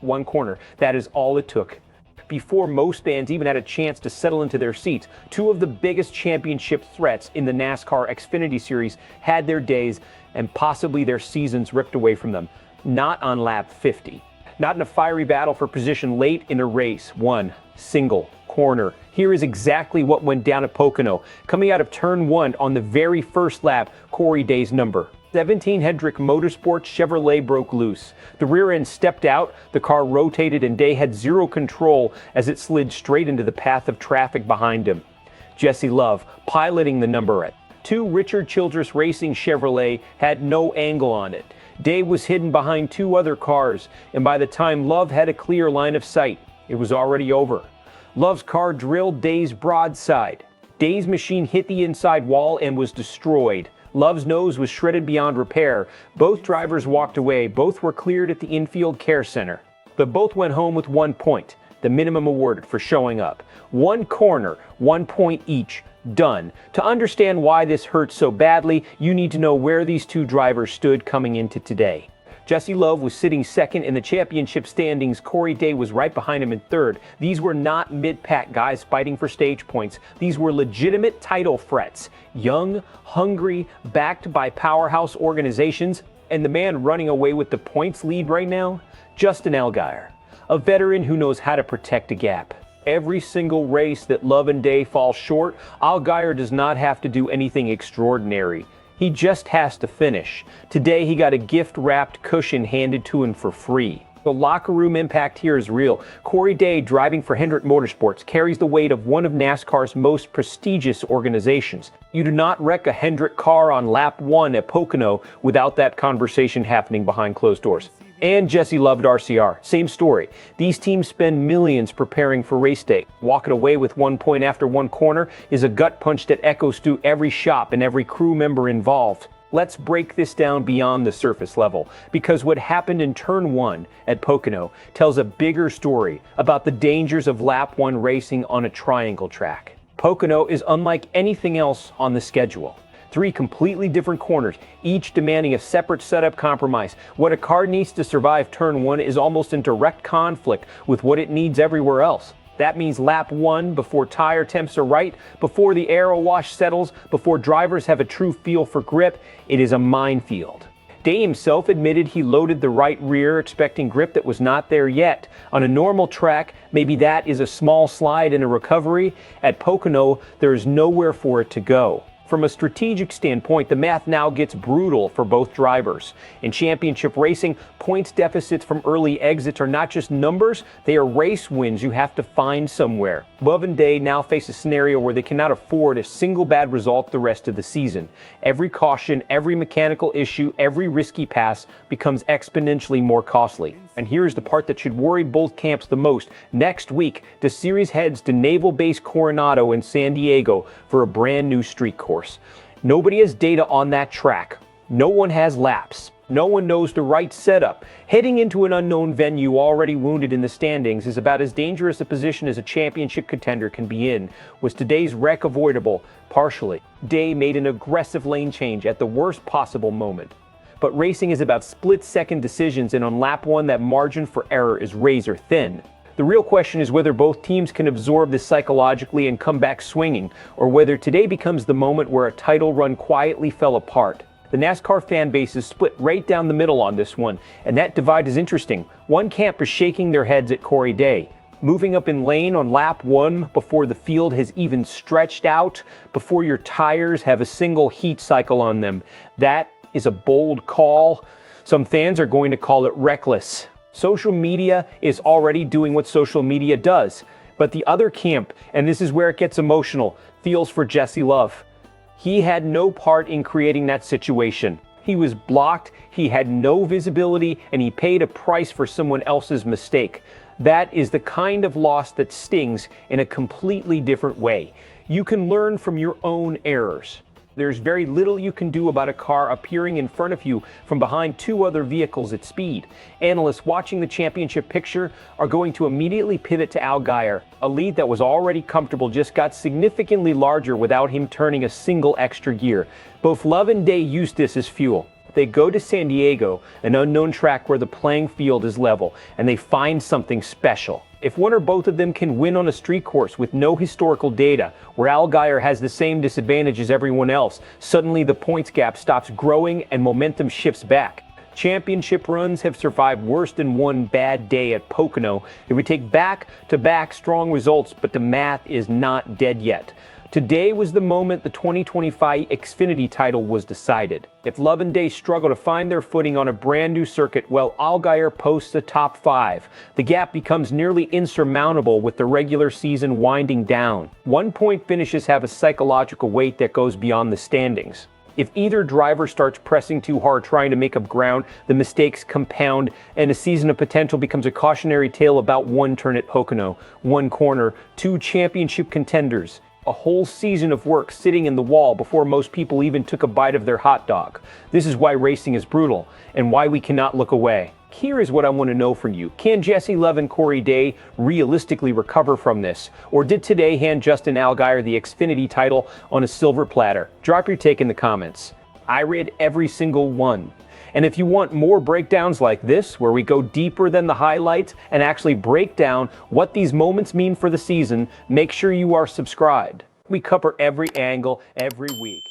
One corner. That is all it took. Before most fans even had a chance to settle into their seats, two of the biggest championship threats in the NASCAR Xfinity Series had their days and possibly their seasons ripped away from them. Not on lap 50. Not in a fiery battle for position late in a race. One single corner. Here is exactly what went down at Pocono. Coming out of turn one on the very first lap, Corey Day's number 17 Hendrick Motorsports Chevrolet broke loose. The rear end stepped out, the car rotated, and Day had zero control as it slid straight into the path of traffic behind him. Jesse Love piloting the number at 2 Richard Childress Racing Chevrolet had no angle on it. Day was hidden behind 2 other cars, and by the time Love had a clear line of sight, it was already over. Love's car drilled Day's broadside. Day's machine hit the inside wall and was destroyed. Love's nose was shredded beyond repair. Both drivers walked away. Both were cleared at the infield care center. But both went home with 1 point, the minimum awarded for showing up. 1 corner, 1 point each. Done. To understand why this hurts so badly, you need to know where these two drivers stood coming into today. Jesse Love was sitting second in the championship standings. Corey Day was right behind him in third. These were not mid-pack guys fighting for stage points. These were legitimate title threats. Young, hungry, backed by powerhouse organizations. And the man running away with the points lead right now? Justin Allgaier, a veteran who knows how to protect a gap. Every single race that Love and Day fall short, Allgaier does not have to do anything extraordinary. He just has to finish. Today he got a gift-wrapped cushion handed to him for free. The locker room impact here is real. Corey Day, driving for Hendrick Motorsports, carries the weight of one of NASCAR's most prestigious organizations. You do not wreck a Hendrick car on lap 1 at Pocono without that conversation happening behind closed doors. And Jesse Love at RCR. Same story. These teams spend millions preparing for race day. Walking away with 1 point after 1 corner is a gut punch that echoes through every shop and every crew member involved. Let's break this down beyond the surface level, because what happened in turn 1 at Pocono tells a bigger story about the dangers of lap 1 racing on a triangle track. Pocono is unlike anything else on the schedule. 3 completely different corners, each demanding a separate setup compromise. What a car needs to survive turn 1 is almost in direct conflict with what it needs everywhere else. That means lap 1, before tire temps are right, before the aero wash settles, before drivers have a true feel for grip, it is a minefield. Day himself admitted he loaded the right rear expecting grip that was not there yet. On a normal track, maybe that is a small slide in a recovery. At Pocono, there is nowhere for it to go. From a strategic standpoint, the math now gets brutal for both drivers. In championship racing, points deficits from early exits are not just numbers, they are race wins you have to find somewhere. Love and Day now face a scenario where they cannot afford a single bad result the rest of the season. Every caution, every mechanical issue, every risky pass becomes exponentially more costly. And here's the part that should worry both camps the most. Next week, the series heads to Naval Base Coronado in San Diego for a brand new street course. Nobody has data on that track. No one has laps. No one knows the right setup. Heading into an unknown venue already wounded in the standings is about as dangerous a position as a championship contender can be in. Was today's wreck avoidable? Partially. Day made an aggressive lane change at the worst possible moment. But racing is about split-second decisions, and on lap 1, that margin for error is razor thin. The real question is whether both teams can absorb this psychologically and come back swinging, or whether today becomes the moment where a title run quietly fell apart. The NASCAR fan base is split right down the middle on this one, and that divide is interesting. One camp is shaking their heads at Corey Day. Moving up in lane on lap 1 before the field has even stretched out, before your tires have a single heat cycle on them. That is a bold call. Some fans are going to call it reckless. Social media is already doing what social media does. But the other camp, and this is where it gets emotional, feels for Jesse Love. He had no part in creating that situation. He was blocked, he had no visibility, and he paid a price for someone else's mistake. That is the kind of loss that stings in a completely different way. You can learn from your own errors. There's very little you can do about a car appearing in front of you from behind 2 other vehicles at speed. Analysts watching the championship picture are going to immediately pivot to Allgaier. A lead that was already comfortable just got significantly larger without him turning a single extra gear. Both Love and Day used this as fuel. They go to San Diego, an unknown track where the playing field is level, and they find something special. If one or both of them can win on a street course with no historical data, where Allgaier has the same disadvantage as everyone else, suddenly the points gap stops growing and momentum shifts back. Championship runs have survived worse than one bad day at Pocono. It would take back-to-back strong results, but the math is not dead yet. Today was the moment the 2025 Xfinity title was decided. If Love and Day struggle to find their footing on a brand new circuit, well, Allgaier posts a top 5. The gap becomes nearly insurmountable with the regular season winding down. 1-point finishes have a psychological weight that goes beyond the standings. If either driver starts pressing too hard trying to make up ground, the mistakes compound and a season of potential becomes a cautionary tale about one turn at Pocono, one corner, 2 championship contenders. A whole season of work sitting in the wall before most people even took a bite of their hot dog. This is why racing is brutal and why we cannot look away. Here is what I want to know from you. Can Jesse Love and Corey Day realistically recover from this? Or did today hand Justin Allgaier the Xfinity title on a silver platter? Drop your take in the comments. I read every single one. And if you want more breakdowns like this, where we go deeper than the highlights and actually break down what these moments mean for the season, make sure you are subscribed. We cover every angle every week.